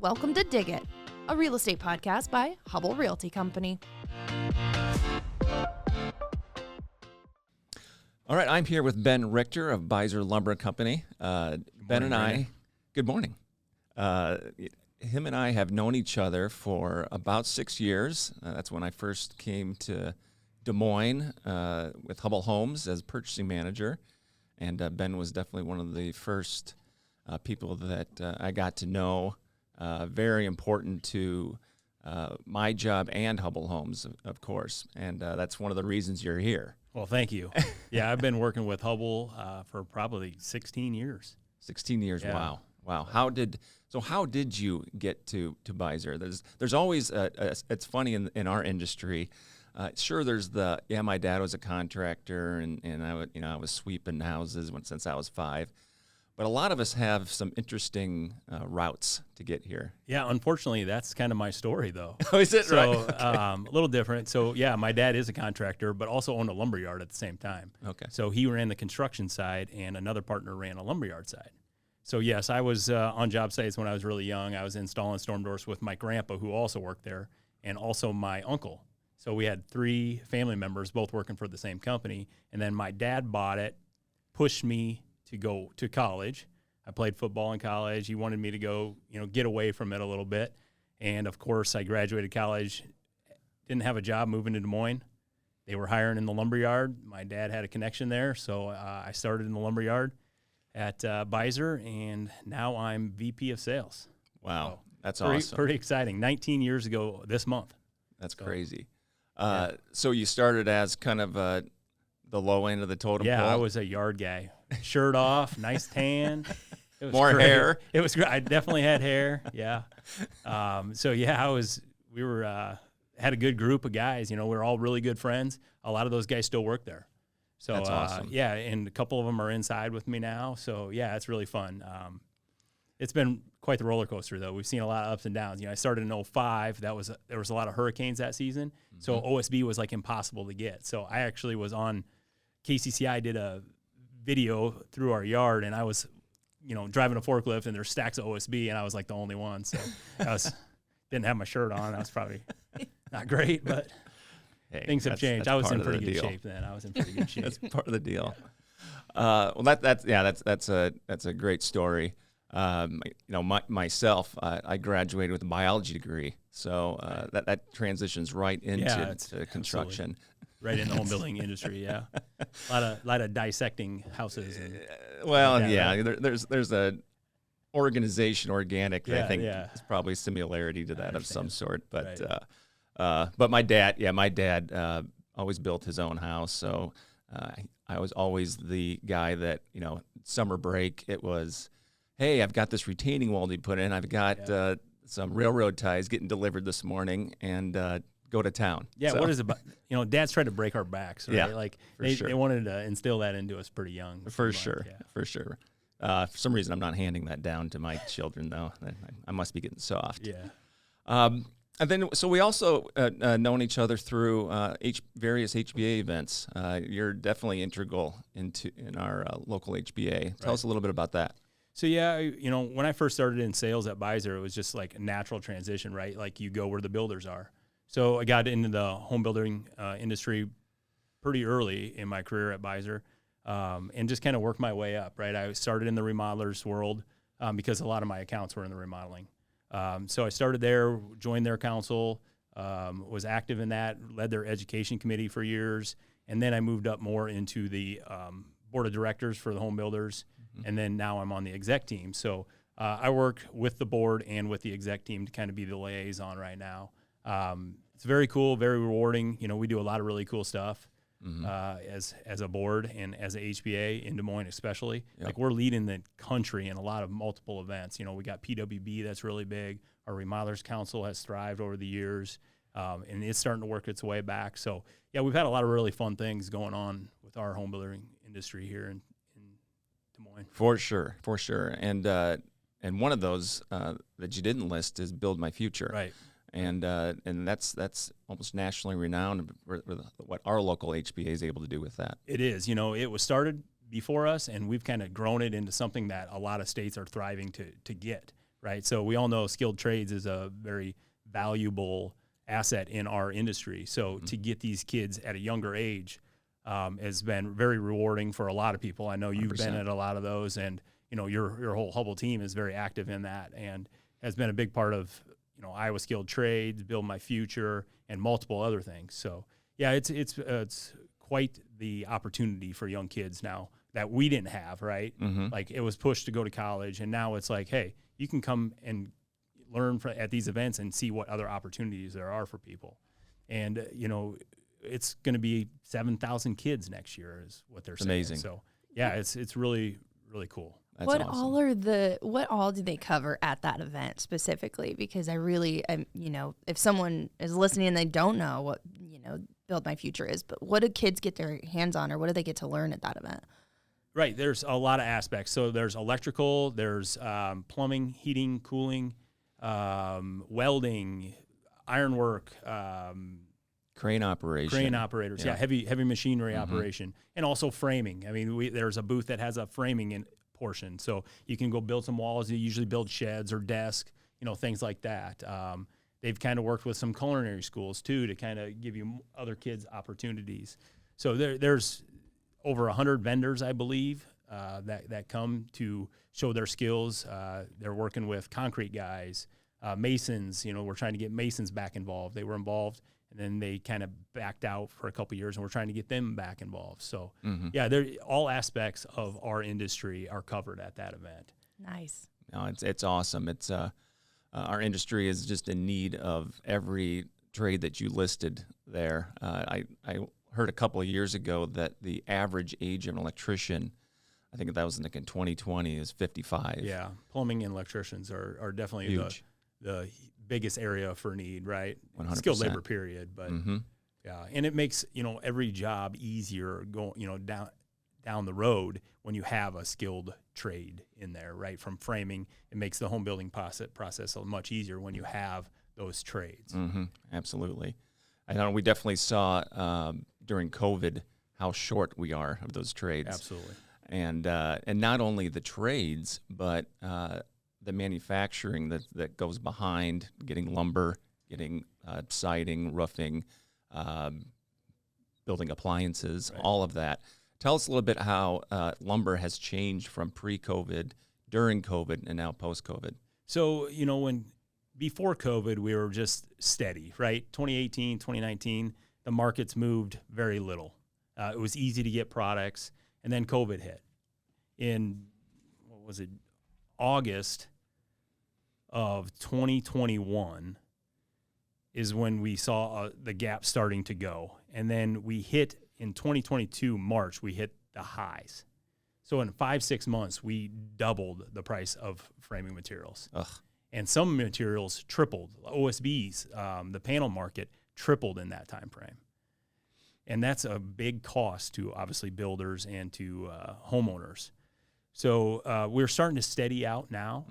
Welcome to Dig It, a real estate podcast by Hubbell Realty Company. All right, I'm here with Ben Richter of Beiser Lumber Company. Ben and I, good morning. Him and I have known each other for about 6 years. That's when I first came to Des Moines with Hubbell Homes as purchasing manager. And Ben was definitely one of the first people that I got to know. Very important to my job and Hubbell Homes, of course. And that's one of the reasons you're here. Well, thank you. Yeah, I've been working with Hubbell for probably 16 years. 16 years, yeah. Wow. How did you get to Beiser? There's always it's funny in our industry. Sure, there's my dad was a contractor and I was sweeping houses since I was 5. But a lot of us have some interesting routes to get here. Yeah, unfortunately, that's kind of my story, though. Oh, is it? So, right? Okay. A little different. So, yeah, my dad is a contractor, but also owned a lumberyard at the same time. Okay. So he ran the construction side, and another partner ran a lumberyard side. So, yes, I was on job sites when I was really young. I was installing storm doors with my grandpa, who also worked there, and also my uncle. So we had 3 family members, both working for the same company. And then my dad bought it, pushed me to go to college. I played football in college. He wanted me to go, get away from it a little bit. And of course, I graduated college, didn't have a job moving to Des Moines. They were hiring in the lumberyard. My dad had a connection there, so I started in the lumberyard at Beiser, and now I'm VP of sales. Wow, so that's awesome. Pretty exciting. 19 years ago this month. That's crazy. So you started as kind of the low end of the totem pole? Yeah, I was a yard guy. Shirt off, nice tan. It was More great. hair. It was great. I definitely had hair. Yeah. We had a good group of guys. We were all really good friends. A lot of those guys still work there. So that's awesome. Yeah, and a couple of them are inside with me now. So yeah, it's really fun. It's been quite the roller coaster, though. We've seen a lot of ups and downs. I started in 2005. There was a lot of hurricanes that season. Mm-hmm. So OSB was like impossible to get. So I actually was on KCCI, did a video through our yard, and I was, driving a forklift, and there's stacks of OSB, and I was like the only one. So didn't have my shirt on. I was probably not great, but things have changed. I was in pretty good shape then. I was in pretty good shape. That's part of the deal. That's a great story. Myself, I graduated with a biology degree, so that transitions right into construction. Absolutely. Right in the home building industry, yeah. A lot of dissecting houses. There's a organization, organic. I think there's probably a similarity to that of some sort. But but my dad always built his own house, so I was always the guy that summer break it was, hey, I've got this retaining wall to put in. I've got some railroad ties getting delivered this morning, and go to town. Yeah, so. What is it about? Dad's tried to break our backs, right? Yeah, they wanted to instill that into us pretty young. For sure. For some reason, I'm not handing that down to my children, though. I must be getting soft. Yeah. And then, so we also known each other through various HBA events. You're definitely integral in our local HBA. Tell us a little bit about that. So yeah, when I first started in sales at Beiser, it was just like a natural transition, right? Like you go where the builders are. So I got into the home building industry pretty early in my career at Beiser, and just kind of worked my way up, right? I started in the remodelers world because a lot of my accounts were in the remodeling. So I started there, joined their council, was active in that, led their education committee for years, and then I moved up more into the board of directors for the home builders, and then now I'm on the exec team. So I work with the board and with the exec team to kind of be the liaison right now. It's very cool, very rewarding. We do a lot of really cool stuff as a board and as a HBA in Des Moines especially. Yep. Like we're leading the country in a lot of multiple events. We got PWB that's really big. Our Remodelers Council has thrived over the years, and it's starting to work its way back. So, yeah, we've had a lot of really fun things going on with our home building industry here in Des Moines. For sure. And one of those that you didn't list is Build My Future. Right. And that's almost nationally renowned for what our local HBA is able to do with that. It is. It was started before us, and we've kind of grown it into something that a lot of states are thriving to get, right? So we all know skilled trades is a very valuable asset in our industry. So to get these kids at a younger age has been very rewarding for a lot of people. I know you've 100%. been at a lot of those, and your whole Hubbell team is very active in that, and has been a big part of Iowa Skilled Trades, Build My Future, and multiple other things. So yeah, it's quite the opportunity for young kids now that we didn't have, right? Like it was pushed to go to college, and now it's like, hey, you can come and learn at these events and see what other opportunities there are for people. And it's going to be 7,000 kids next year is what they're saying. Amazing. So yeah, it's really, really cool. That's What awesome. what all do they cover at that event specifically? Because I really, if someone is listening and they don't know what, Build My Future is, but what do kids get their hands on, or what do they get to learn at that event? Right. There's a lot of aspects. So there's electrical, there's plumbing, heating, cooling, welding, ironwork, Crane operators. Yeah, heavy machinery operation, and also framing. I mean, there's a booth that has a framing portion, so you can go build some walls. You usually build sheds or desks, things like that. They've kind of worked with some culinary schools too to kind of give you other kids opportunities. So there's over 100 vendors, I believe, that come to show their skills. They're working with concrete guys, masons. We're trying to get masons back involved. They were involved, and then they kind of backed out for a couple of years, and we're trying to get them back involved. So, yeah, all aspects of our industry are covered at that event. Nice. No, it's awesome. It's our industry is just in need of every trade that you listed there. I heard a couple of years ago that the average age of an electrician, I think that was in 2020, is 55. Yeah, plumbing and electricians are definitely Huge. the biggest area for need, right? 100%. Skilled labor period, but yeah, and it makes every job easier down the road when you have a skilled trade in there, right? From framing, it makes the home building process much easier when you have those trades. Absolutely. I know we definitely saw during COVID how short we are of those trades. Absolutely. And not only the trades, but the manufacturing that goes behind getting lumber, getting siding, roofing, building appliances, Right. all of that. Tell us a little bit how lumber has changed from pre-COVID, during COVID, and now post-COVID. So, before COVID, we were just steady, right? 2018, 2019, the markets moved very little. It was easy to get products, and then COVID hit. In, August of 2021 is when we saw the gap starting to go. And then we hit, in 2022, March, we hit the highs. So in 5-6 months, we doubled the price of framing materials. Ugh. And some materials tripled. OSBs, the panel market tripled in that time frame. And that's a big cost to obviously builders and to homeowners. So we're starting to steady out now.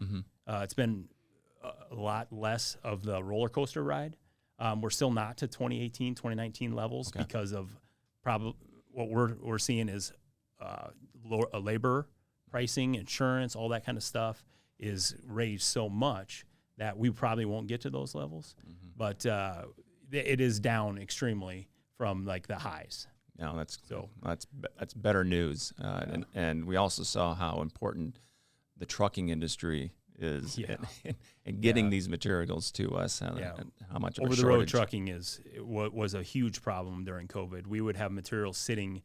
It's been a lot less of the roller coaster ride. We're still not to 2018, 2019 levels because of probably what we're seeing is labor pricing, insurance, all that kind of stuff is raised so much that we probably won't get to those levels. But it is down extremely from like the highs. No, that's better news. And we also saw how important the trucking industry is in getting these materials to us. And how much of a shortage. Over-the-road trucking was a huge problem during COVID. We would have materials sitting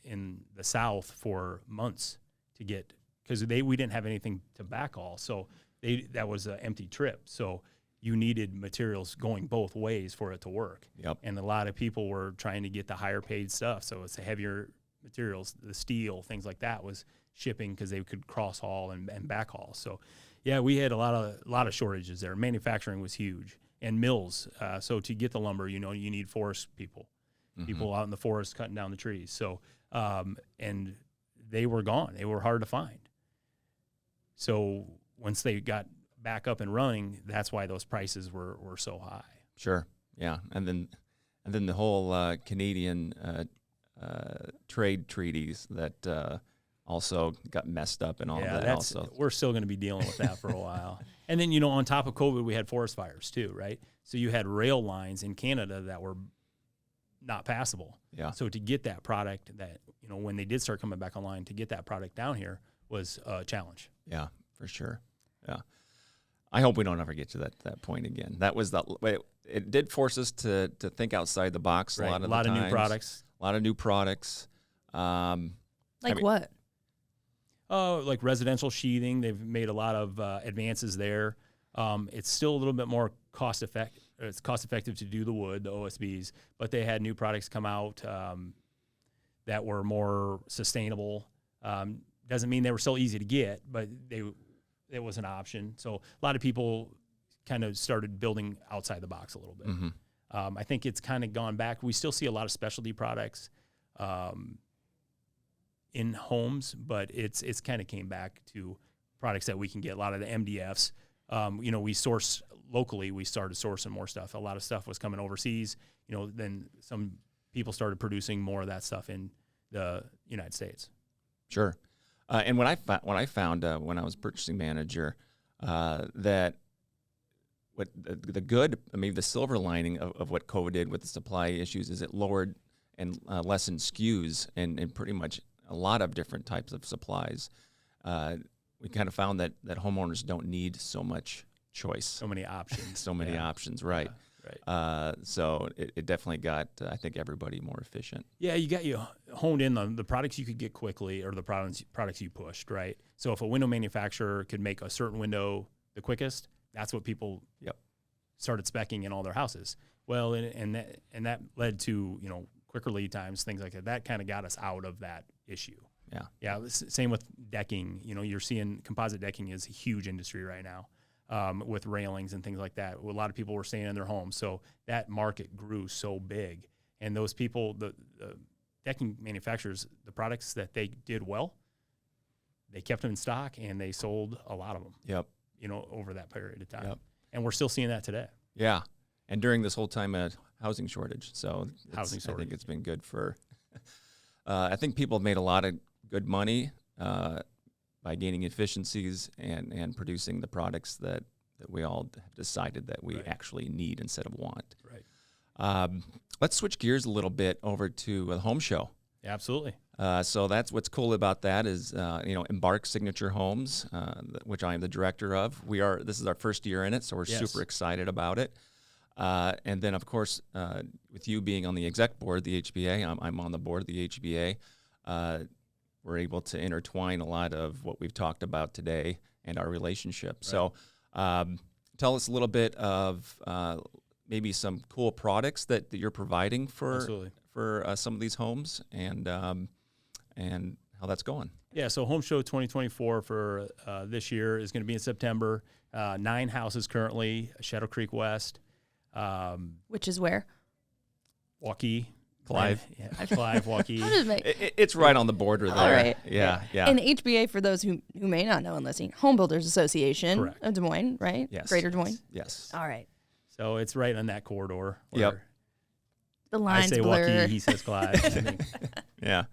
in the South for months to get, because we didn't have anything to backhaul. So that was an empty trip. So you needed materials going both ways for it to work. Yep. And a lot of people were trying to get the higher paid stuff. So it's the heavier materials, the steel, things like that was shipping because they could cross haul and backhaul. So yeah, we had a lot of shortages there. Manufacturing was huge, and mills. So to get the lumber, you need forest people out in the forest cutting down the trees. So and they were gone. They were hard to find. So once they got back up and running, that's why those prices were so high. Sure. Yeah. And then the whole Canadian trade treaties that also got messed up and all of that. Also, we're still going to be dealing with that for a while. And then, you know, on top of COVID, we had forest fires too, right? So you had rail lines in Canada that were not passable. Yeah. So to get that product that, you know, when they did start coming back online, to get that product down here was a challenge. Yeah, for sure. Yeah. I hope we don't ever get to that point again. That was it did force us to think outside the box Right. a A lot of new products. A lot of new products. What? Oh, like residential sheathing. They've made a lot of advances there. It's still a little bit more cost effective. It's cost effective to do the wood, the OSBs, but they had new products come out that were more sustainable. Doesn't mean they were still easy to get, but it was an option. So a lot of people kind of started building outside the box a little bit. Mm-hmm. I think it's kind of gone back. We still see a lot of specialty products in homes, but it's kind of came back to products that we can get. A lot of the MDFs. You know, we source locally. We started sourcing more stuff. A lot of stuff was coming overseas. You know, then some people started producing more of that stuff in the United States. Sure. And when I found when I was purchasing manager, that what the good, maybe the silver lining of what COVID did with the supply issues is it lowered and lessened SKUs in pretty much a lot of different types of supplies. We kind of found that homeowners don't need so much choice. So many options. So many options, right. Yeah, right. So it definitely got, I think, everybody more efficient. Yeah, you honed in on the products you could get quickly or the products you pushed, right? So if a window manufacturer could make a certain window the quickest, that's what people started speccing in all their houses. Well, and that led to, you know, quicker lead times, things like that. That kind of got us out of that issue. Yeah. Yeah. Same with decking. You know, you're seeing composite decking is a huge industry right now with railings and things like that. A lot of people were staying in their homes. So that market grew so big. And those people, the decking manufacturers, the products that they did well, they kept them in stock and they sold a lot of them. Yep. You know, over that period of time. Yep. And we're still seeing that today. Yeah. And during this whole time, housing shortage. So I think it's been good for, I think people have made a lot of good money by gaining efficiencies and producing the products that we all have decided that we actually need instead of want. Right. Let's switch gears a little bit over to the home show. Yeah, absolutely. So that's what's cool about that is, Embark Signature Homes, which I am the director of. This is our first year in it, so we're super excited about it. And then, of course, with you being on the exec board, the HBA, I'm on the board of the HBA. We're able to intertwine a lot of what we've talked about today and our relationship. Right. So tell us a little bit of maybe some cool products that you're providing for some of these homes and how that's going. Yeah, so Home Show 2024 for this year is going to be in September. 9 houses currently, Shadow Creek West. Which is where? Waukee. Clive. Clive, Waukee. It's right on the border there. All right. Yeah. And HBA, for those who may not know and listening, Home Builders Association of Des Moines, right? Yes. Greater Des Moines? Yes. All right. So it's right on that corridor. Yep. The lines I say blur. Waukee, he says Clive. Yeah.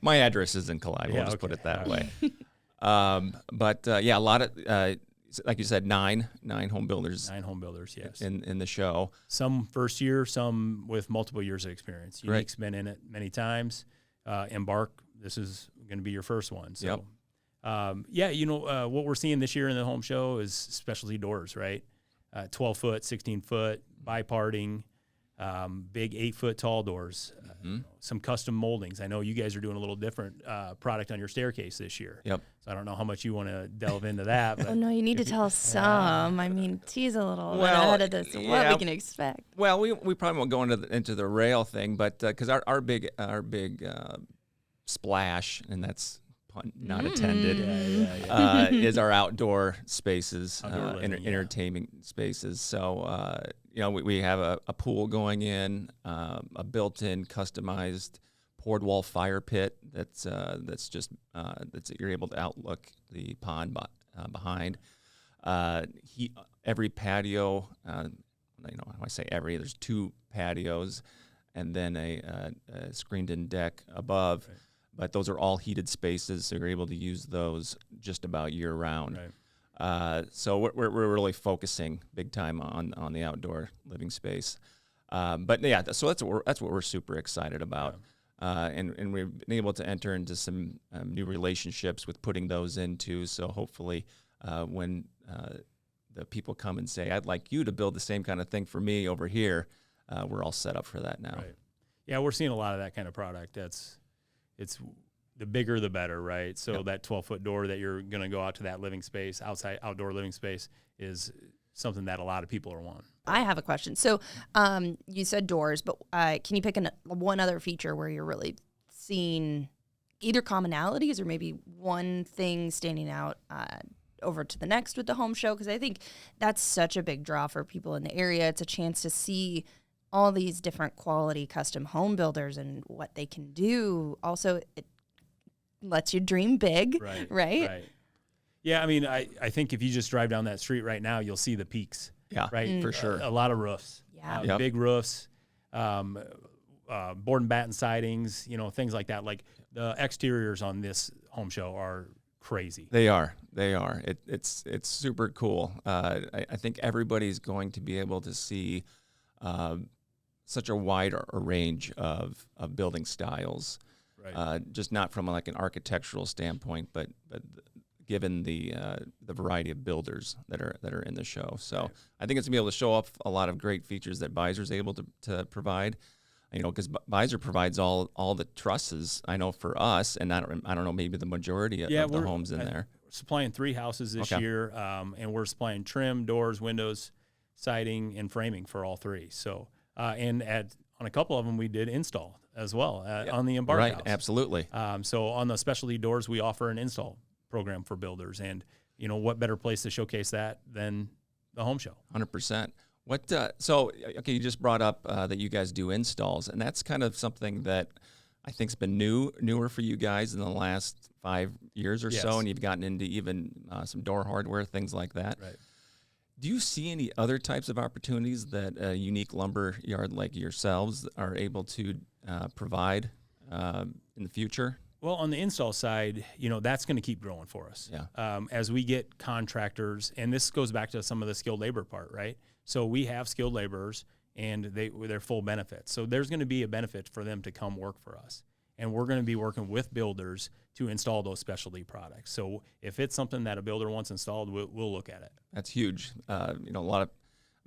My address is in Clive. We'll just put it that way. A lot of, like you said, nine home builders. 9 home builders, yes. In the show. Some first year, some with multiple years of experience. Unique's been in it many times. Embark, this is going to be your first one. So, what we're seeing this year in the home show is specialty doors, right? 12 foot, 16 foot, bi-parting, big 8 foot tall doors, some custom moldings. I know you guys are doing a little different product on your staircase this year. Yep. So I don't know how much you want to delve into that. But oh, no, you need to tell us some. I mean, tease a little bit ahead of this, what we can expect. Well, we probably won't go into the rail thing, but because our big splash, and that's pun not intended, is our outdoor spaces, entertainment spaces. So we have a pool going in, a built-in customized poured wall fire pit that's you're able to outlook the pond behind. Every patio, when I say every, there's 2 patios, and then a screened-in deck above. Right. but those are all heated spaces, so you're able to use those just about year round. Right. So we're really focusing big time on the outdoor living space. But yeah, so that's what we're super excited about. Yeah. And we've been able to enter into some new relationships with putting those into. So hopefully, when the people come and say, "I'd like you to build the same kind of thing for me over here," we're all set up for that now. Right. Yeah, we're seeing a lot of that kind of product. It's the bigger the better, right? So that 12-foot door that you're going to go out to that living space, outdoor living space, is something that a lot of people are wanting. I have a question. So you said doors, but can you pick one other feature where you're really seeing either commonalities or maybe one thing standing out over to the next with the home show? Because I think that's such a big draw for people in the area. It's a chance to see all these different quality custom home builders and what they can do. Also, it lets you dream big, right? Yeah, I mean, I think if you just drive down that street right now, you'll see the peaks. Yeah, right, for sure. A lot of roofs, big roofs, board and batten sidings, things like that. Like the exteriors on this home show are crazy. They are. It's super cool. I think everybody's going to be able to see such a wide range of building styles. Right. Just not from like an architectural standpoint, but given the variety of builders that are in the show. So right. I think it's going to be able to show off a lot of great features that Beiser's able to provide. Because Beiser provides all the trusses, I know, for us, and I don't know, maybe the majority of the homes in there. We're supplying 3 houses this year, and we're supplying trim, doors, windows, siding, and framing for all 3. So, and on a couple of them, we did install as well on the Embark house. Right, absolutely. So on the specialty doors, we offer an install program for builders, and what better place to showcase that than the home show? 100%. So you just brought up that you guys do installs, and that's kind of something that I think's been newer for you guys in the last 5 years or so, and you've gotten into even some door hardware, things like that. Right. Do you see any other types of opportunities that a unique lumber yard like yourselves are able to provide in the future? Well, on the install side, that's going to keep growing for us. Yeah. As we get contractors, and this goes back to some of the skilled labor part, right? So we have skilled laborers, and they're full benefits. So there's going to be a benefit for them to come work for us. And we're going to be working with builders to install those specialty products. So if it's something that a builder wants installed, we'll look at it. That's huge. A lot of,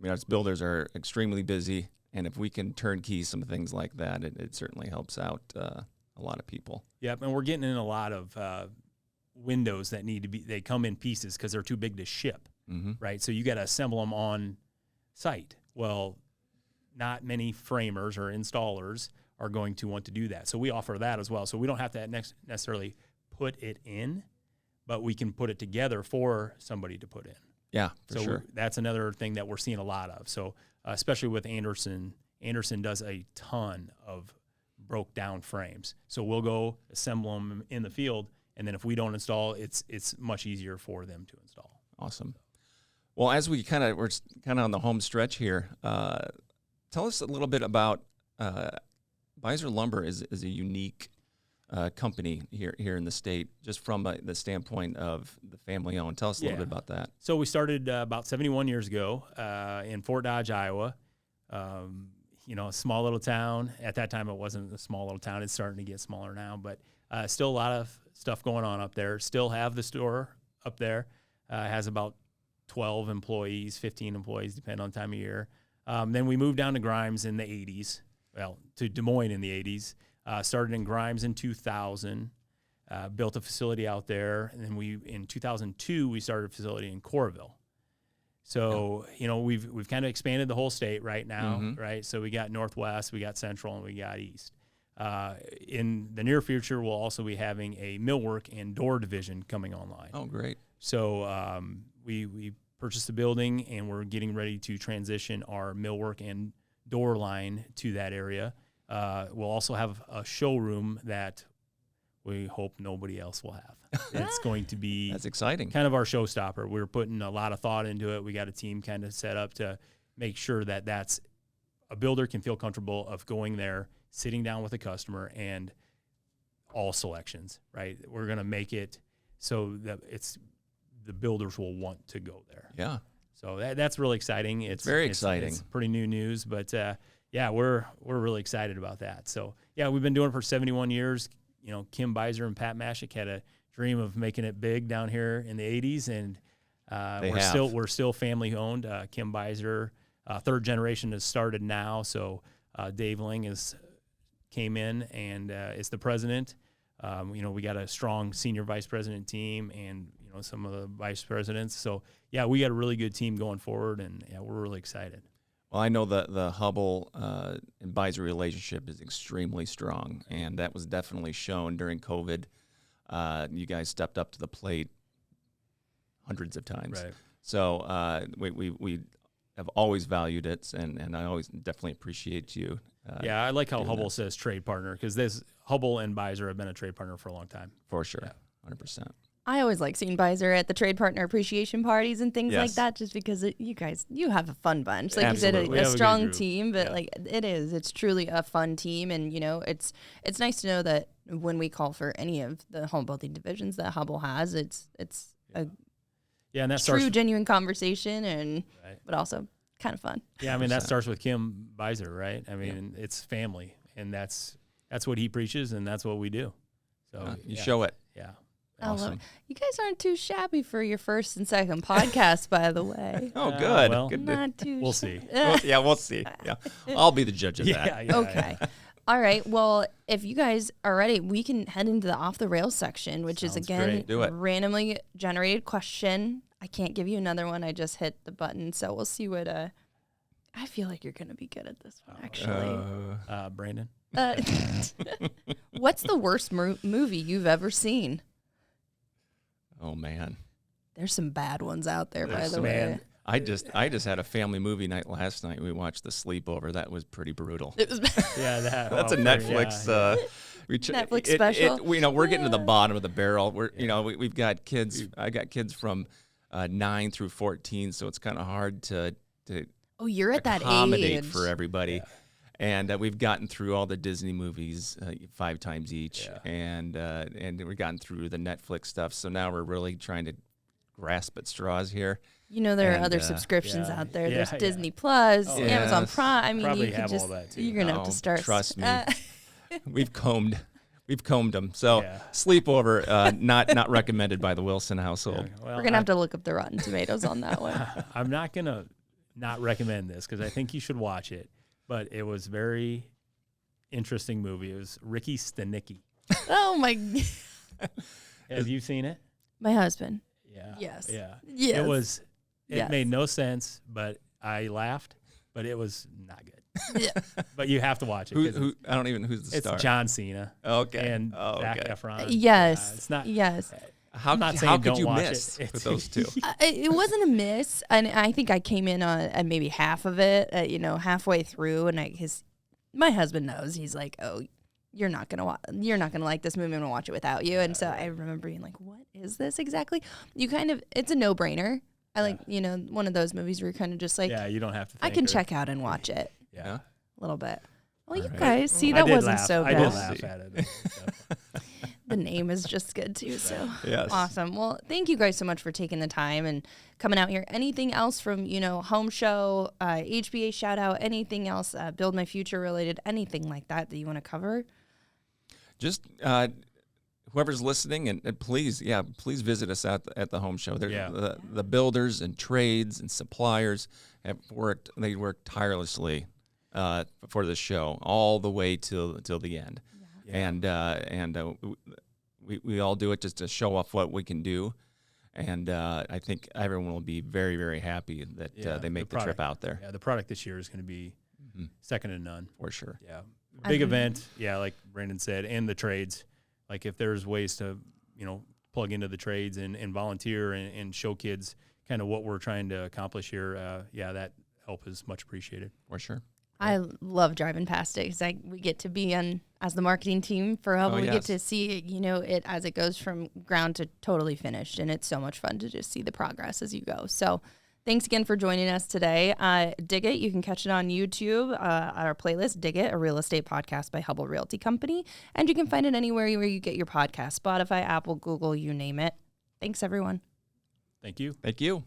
us builders are extremely busy, and if we can turnkey some things like that, it certainly helps out a lot of people. Yep, and we're getting in a lot of windows that they come in pieces because they're too big to ship, right? So you got to assemble them on site. Well, not many framers or installers are going to want to do that. So we offer that as well. So we don't have to necessarily put it in, but we can put it together for somebody to put in. Yeah, for sure. That's another thing that we're seeing a lot of. So especially with Anderson does a ton of broke down frames. So we'll go assemble them in the field, and then if we don't install, it's much easier for them to install. Awesome. Well, as we're kind of on the home stretch here, tell us a little bit about Beiser Lumber is a unique company here in the state, just from the standpoint of the family owned. Tell us a little bit about that. So we started about 71 years ago in Fort Dodge, Iowa. A small little town. At that time, it wasn't a small little town. It's starting to get smaller now, but still a lot of stuff going on up there. Still have the store up there. Has about 12 employees, 15 employees, depending on the time of year. Then we moved down to Grimes in the 80s. Well, to Des Moines in the 80s. Started in Grimes in 2000. Built a facility out there. And then in 2002, we started a facility in Coralville. So, we've kind of expanded the whole state right now, right? So we got Northwest, we got Central, and we got East. In the near future, we'll also be having a millwork and door division coming online. Oh, great. So we purchased the building, and we're getting ready to transition our millwork and door line to that area. We'll also have a showroom that we hope nobody else will have. It's going to be that's exciting. Kind of our showstopper. We're putting a lot of thought into it. We got a team kind of set up to make sure that that's a builder can feel comfortable of going there, sitting down with a customer, and all selections, right? We're going to make it so that the builders will want to go there. Yeah. So that's really exciting. It's very exciting. It's pretty new news, but we're really excited about that. So we've been doing it for 71 years. You know, Kim Beiser and Pat Mashik had a dream of making it big down here in the 80s, and we're still family owned. Kim Beiser, third generation, has started now. So Dave Ling came in and is the president. We got a strong senior vice president team, and some of the vice presidents. So we got a really good team going forward, and we're really excited. Well, I know the Hubbell and Beiser relationship is extremely strong, and that was definitely shown during COVID. You guys stepped up to the plate hundreds of times. Right. So we have always valued it, and I always definitely appreciate you. I like how Hubbell says trade partner, because Hubbell and Beiser have been a trade partner for a long time. For sure, 100%. I always like seeing Beiser at the trade partner appreciation parties and things like that, just because you have a fun bunch. Like Absolutely. you said, a strong team, but it's truly a fun team. And, it's nice to know that when we call for any of the home building divisions that Hubbell has, it's a and that true, genuine conversation, but also kind of fun. Yeah, I mean, that starts with Kim Beiser, right? I mean, it's family, and that's what he preaches, and that's what we do. So you show it. Yeah. Awesome. I love it. You guys aren't too shabby for your first and second podcast, by the way. Oh, good. Well, good. Not too. We'll see. We'll see. Yeah, I'll be the judge of that. Yeah. Okay. All right. Well, if you guys are ready, we can head into the off the rails section, which is Sounds again great. Do it. randomly generated question. I can't give you another one. I just hit the button, so we'll see what. I feel like you're gonna be good at this one, actually. Brandon. What's the worst movie you've ever seen? Oh man, there's some bad ones out there, by the man. way. I just had a family movie night last night. We watched The Sleepover. That was pretty brutal. It was That's a Netflix. Netflix special. We're getting to the bottom of the barrel. We've got kids. I got kids from 9 through 14, so it's kind of hard to Oh, you're at that accommodate age. for everybody. Yeah. And we've gotten through all the Disney movies 5 times each, and we've gotten through the Netflix stuff. So now we're really trying to grasp at straws here. There are other subscriptions out there. There's Disney Plus, Amazon Prime. I mean, probably you can have just, all that too. you're going to have to start. Trust me. We've combed them. So Sleepover, not recommended by the Wilson household. Yeah, well, we're going to have to look up the Rotten Tomatoes on that one. I'm not going to not recommend this because I think you should watch it. But it was a very interesting movie. It was Ricky Stenicki. Oh, my. Have you seen it? My husband. Yeah. Yes. Yeah. Yes. It made no sense, but I laughed, but it was not good. Yeah. But you have to watch it. Who's the star? It's John Cena. Okay. And Zac Efron. Yes. It's not. Yes. How could you miss with those two? It wasn't a miss, and I think I came in on maybe half of it, halfway through, and my husband knows. He's like, "Oh, you're not gonna like this movie. I'm gonna watch it without you." And so I remember being like, "What is this exactly?" It's a no-brainer. I like one of those movies where you're kind of just like, you don't have to. I can check out and watch it. Yeah, a little bit. Well, you right. guys see that wasn't so bad. I did laugh at it. The name is just good too, so yes. Awesome. Well, thank you guys so much for taking the time and coming out here. Anything else from home show, HBA shout out, anything else, Build My Future related, anything like that you want to cover? Just whoever's listening, and please visit us at the home show. The builders and trades and suppliers have worked tirelessly for this show all the way till the end. And we all do it just to show off what we can do, and I think everyone will be very, very happy that they make the trip out there. Yeah, the product this year is going to be second to none for sure. Yeah, big event. Yeah, like Brandon said, and the trades. Like if there's ways to plug into the trades and volunteer and show kids kind of what we're trying to accomplish here. That help is much appreciated for sure. I love driving past it because we get to be as the marketing team for Hubbell. We get to see it as it goes from ground to totally finished, and it's so much fun to just see the progress as you go. So Thanks again for joining us today. Dig It, you can catch it on YouTube, our playlist, Dig It, a real estate podcast by Hubbell Realty Company. And you can find it anywhere where you get your podcast, Spotify, Apple, Google, you name it. Thanks, everyone. Thank you. Thank you.